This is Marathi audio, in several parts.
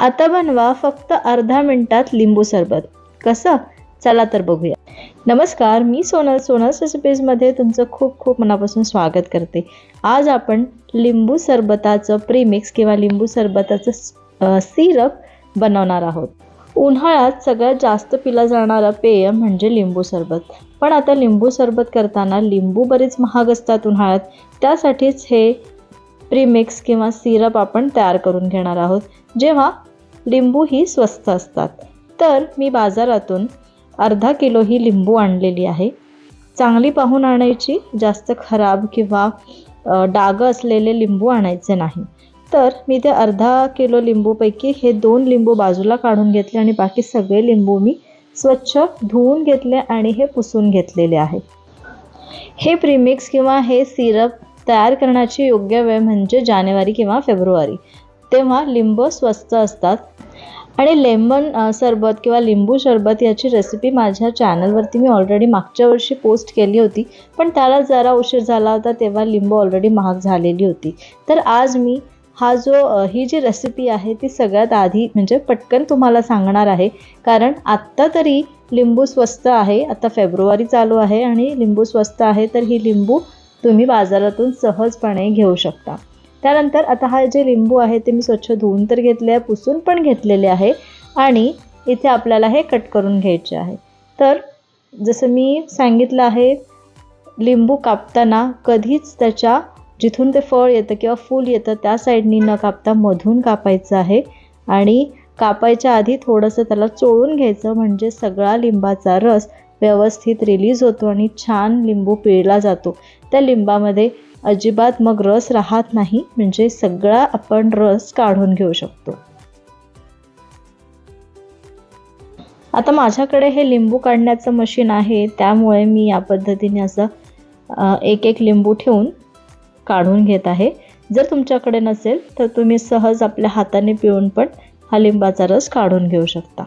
आता बनवा फक्त अर्धा मिनिटात लिंबू सरबत. कसं? चला तर बघूया. नमस्कार, मी सोनल्स रेसिपीजमध्ये तुमचं खूप खूप मनापासून स्वागत करते. आज आपण लिंबू सरबताचं प्रीमिक्स किंवा लिंबू सरबताचं सिरप बनवणार आहोत. उन्हाळ्यात सगळ्यात जास्त पिला जाणारा पेय म्हणजे लिंबू सरबत. पण आता लिंबू सरबत करताना लिंबू बरेच महाग असतात उन्हाळ्यात. त्यासाठीच हे प्रीमिक्स किंवा सिरप आपण तयार करून घेणार आहोत, जेव्हा लिंबू ही स्वस्त असतात. तर मी बाजारातून अर्धा किलो ही लिंबू आणलेली आहे. चांगली पाहून आणायची, जास्त खराब किंवा डाग असलेले लिंबू आणायचे नाही. तर मी ते अर्धा किलो लिंबूपैकी हे 2 लिंबू बाजूला काढून घेतले आणि बाकी सगळे लिंबू मी स्वच्छ धुवून घेतले आणि हे पुसून घेतलेले आहे. हे प्रीमिक्स किंवा हे सिरप तयार करण्याची योग्य वेळ म्हणजे जानेवारी किंवा फेब्रुवारी. तेव्हा लिंबू स्वस्त असतात. आणि लेमन सरबत किंवा लिंबू सरबत याची रेसिपी माझ्या चॅनलवरती मी ऑलरेडी मागच्या वर्षी पोस्ट केली होती, पण त्याला जरा उशीर झाला होता, तेव्हा लिंबू ऑलरेडी महाग झालेली होती. तर आज मी ही जी रेसिपी आहे ती सगळ्यात आधी म्हणजे पटकन तुम्हाला सांगणार आहे, कारण आत्ता तरी लिंबू स्वस्त आहे. आता फेब्रुवारी चालू आहे आणि लिंबू स्वस्त आहे, तर ही लिंबू तुम्ही बाजारातून सहजपणे घेऊ शकता. त्यानंतर आता हा जे लिंबू आहे ते मी स्वच्छ धुवून तर घेतले आहे, पुसून पण घेतलेले आहे आणि इथे आपल्याला हे कट करून घ्यायचे आहे. तर जसं मी सांगितलं आहे, लिंबू कापताना कधीच त्याच्या जिथून ते फळ येतं किंवा फूल येतं त्या साईडनी न कापता मधून कापायचं आहे. आणि कापायच्या आधी थोडंसं त्याला चोळून घ्यायचं, म्हणजे सगळा लिंबाचा रस व्यवस्थित रिलीज होतो आणि छान लिंबू पिळला जातो. त्या लिंबामध्ये अजिबात मग रस राहत नाही, म्हणजे सगळा आपण रस काढून घेऊ शकतो. आता माझ्याकडे हे लिंबू काढण्याचं मशीन आहे, त्यामुळे मी या पद्धतीने असं एक लिंबू ठेवून काढून घेत आहे. जर तुमच्याकडे नसेल तर तुम्ही सहज आपल्या हाताने पिळून पण हा लिंबाचा रस काढून घेऊ शकता.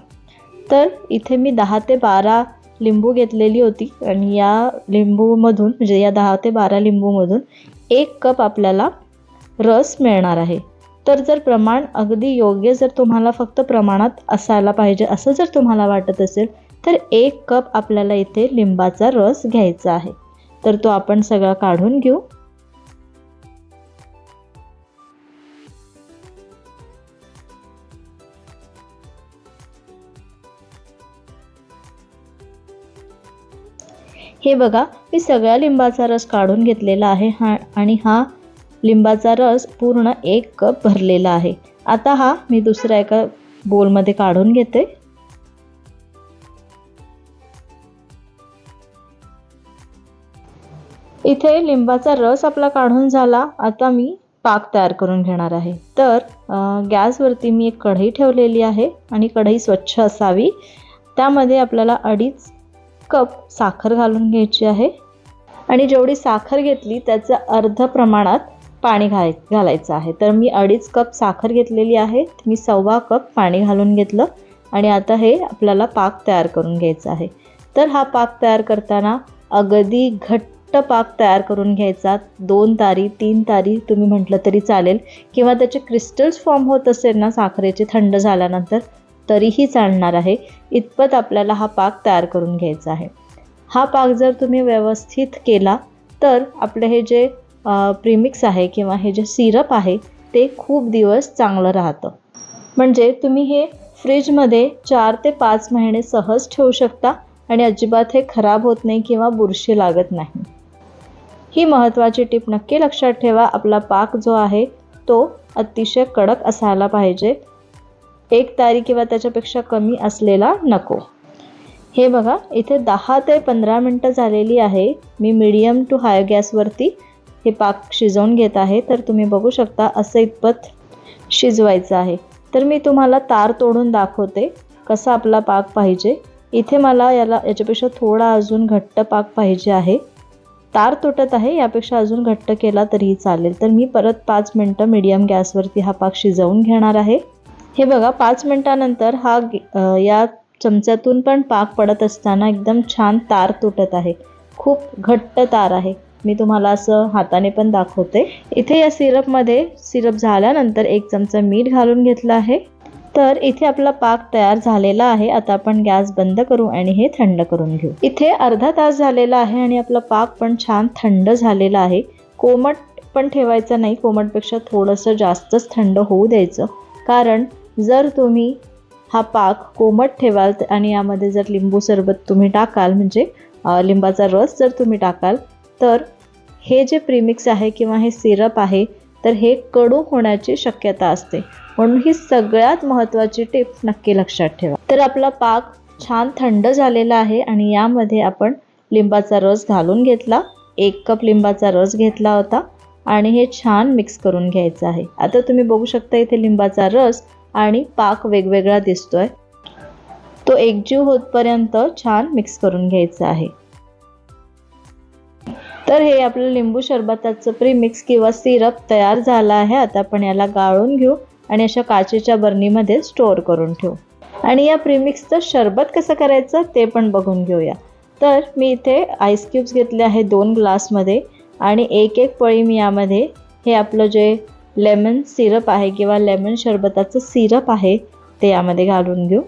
तर इथे मी 10 ते 12 लिंबू घेतलेली होती आणि या लिंबूमधून म्हणजे या 10 ते 12 लिंबूमधून 1 कप आपल्याला रस मिळणार आहे. तर जर प्रमाण अगदी योग्य, जर तुम्हाला फक्त प्रमाणात असायला पाहिजे असं जर तुम्हाला वाटत असेल, तर 1 कप आपल्याला इथे लिंबाचा रस घ्यायचा आहे. तर तो आपण सगळा काढून घेऊ. हे बघा, मी सगळ्या लिंबाचा रस काढून घेतलेला आहे आणि हा लिंबाचा रस पूर्ण 1 कप भरलेला आहे. आता हा मी दुसऱ्या एका बोलमध्ये काढून घेते. इथे लिंबाचा रस आपला काढून झाला. आता मी पाक तयार करून घेणार आहे. तर गॅसवरती मी एक कढई ठेवलेली आहे आणि कढई स्वच्छ असावी. त्यामध्ये आपल्याला 2.5 कप साखर घालून घ्यायची आहे आणि जेवढी साखर घेतली त्याचं अर्ध प्रमाणात पाणी घालायचं आहे. तर मी 2.5 कप साखर घेतलेली आहे, मी 1.25 कप पाणी घालून घेतलं आणि आता हे आपल्याला पाक तयार करून घ्यायचा आहे. तर हा पाक तयार करताना अगदी घट्ट पाक तयार करून घ्यायचा. 2 तारी 3 तारी तुम्ही म्हटलं तरी चालेल, किंवा त्याचे क्रिस्टल्स फॉर्म होत असेल ना साखरेचे थंड झाल्यानंतर तरीही चालणार आहे. इतपत आपल्याला हा पाक तयार करून घ्यायचा आहे. हा पाक जर तुम्ही व्यवस्थित केला तर आपले हे जे प्रीमिक्स आहे किंवा हे जे सिरप आहे ते खूप दिवस चांगलं राहतं. म्हणजे तुम्ही हे फ्रीजमध्ये 4 ते 5 महिने सहज ठेवू शकता आणि अजिबात हे खराब होत नाही किंवा बुरशी लागत नाही. ही महत्त्वाची टीप नक्की लक्षात ठेवा. आपला पाक जो आहे तो अतिशय कडक असायला पाहिजे. 1 तारी किंवा त्याच्यापेक्षा कमी असलेला नको. हे बघा, इथे 10 ते 15 मिनटं झालेली आहे. मी मीडियम टू हाय गॅसवरती हे पाक शिजवून घेत आहे. तर तुम्ही बघू शकता असं इतपत शिजवायचं आहे. तर मी तुम्हाला तार तोडून दाखवते कसा आपला पाक पाहिजे. इथे मला याच्यापेक्षा थोडा अजून घट्ट पाक पाहिजे आहे. तार तुटत आहे, यापेक्षा अजून घट्ट केला तरीही चालेल. तर मी परत 5 मिनटं मीडियम गॅसवरती हा पाक शिजवून घेणार आहे. हे बघा, 5 मिनटानंतर हा या चमच्यातून पण पाक पडत असताना एकदम छान तार तुटत आहे. खूप घट्ट तार आहे. मी तुम्हाला असं हाताने पण दाखवते. इथे या सिरप झाल्यानंतर 1 चमचा मीठ घालून घेतलं आहे तर इथे आपला पाक तयार झालेला आहे। आता आपण गॅस बंद करू आणि हे थंड करून घेऊ। इथे अर्धा तास झालेला आहे आणि आपला पाक पण छान थंड झालेला आहे। कोमट पण ठेवायचं नाही, कोमटपेक्षा थोडंसं जास्तच थंड होऊ द्यायचं, कारण जर तुम्ही हा पाक कोमट ठेवाल आणि यामध्ये जर लिंबू सरबत तुम्ही टाकाल, म्हणजे लिंबाचा रस जर तुम्ही टाकाल, तर हे जे प्रीमिक्स आहे किंवा हे सिरप आहे तर हे कडू होण्याची शक्यता असते। म्हणून ही सगळ्यात महत्त्वाची टिप नक्की लक्षात ठेवा। तर आपला पाक छान थंड झालेला आहे आणि यामध्ये आपण लिंबाचा रस घालून घेतला। 1 कप लिंबाचा रस घेतला होता आणि हे छान मिक्स करून घ्यायचं आहे। आता तुम्ही बघू शकता इथे लिंबाचा रस आणि पाक वेगवेगळा दिसतोय, तो एकजीव होतपर्यंत छान मिक्स करून घ्यायचं आहे। तर हे आपलं लिंबू सरबताचं प्रीमिक्स किंवा सिरप तयार झालं आहे। आता आपण याला गाळून घेऊ आणि अशा काचेच्या बरणीमध्ये स्टोअर करून ठेवू आणि या प्रीमिक्सचं सरबत कसं करायचं ते पण बघून घेऊया। तर मी इथे आईस क्यूब्स घेतले आहे 2 ग्लासमध्ये आणि एक पळी मी यामध्ये हे आपलं जे लेमन सिरप आहे किंवा लेमन सरबताचं सिरप आहे ते यामध्ये घालून घेऊ।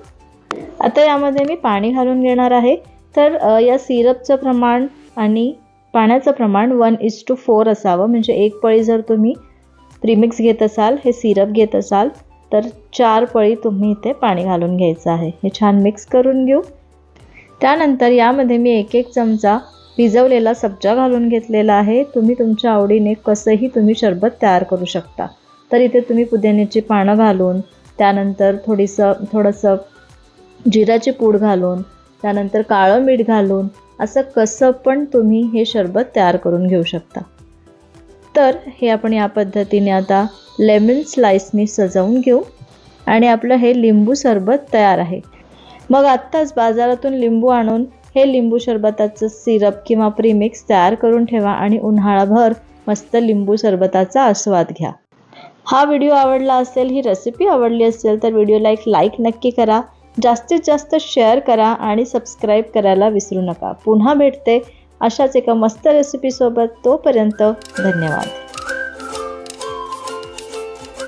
आता यामध्ये मी पाणी घालून घेणार आहे। तर या सिरपचं प्रमाण आणि पाण्याचं प्रमाण 1:4 असावं, म्हणजे 1 पळी जर तुम्ही प्रीमिक्स घेत असाल, हे सिरप घेत असाल, तर 4 पळी तुम्ही इथे पाणी घालून घ्यायचं आहे। हे छान मिक्स करून घेऊ। त्यानंतर यामध्ये मी 1 चमचा भिजवलेला सब्जा घालून घेतलेला आहे। तुम्ही तुमच्या आवडीने कसंही तुम्ही सरबत तयार करू शकता। तर इथे तुम्ही पुदिन्याची पानं घालून, त्यानंतर थोडंसं जिऱ्याची पूड घालून, त्यानंतर काळं मीठ घालून असं कसं पण तुम्ही हे सरबत तयार करून घेऊ शकता। तर हे आपण या पद्धतीने आता लेमन स्लाइसनी सजवून घेऊ आणि आपलं हे लिंबू सरबत तयार आहे। मग आत्ताच बाजारातून लिंबू आणून हे लिंबू सरबताचं सिरप किंवा प्रीमिक्स तयार करून ठेवा आणि उन्हाळाभर मस्त लिंबू सरबताचा आस्वाद घ्या। हा व्हिडिओ आवडला असेल, ही रेसिपी आवडली असेल तर व्हिडिओला एक लाईक नक्की करा, जास्तीत जास्त शेअर करा आणि सबस्क्राईब करायला विसरू नका। पुन्हा भेटते अशाच एका मस्त रेसिपीसोबत, तोपर्यंत धन्यवाद।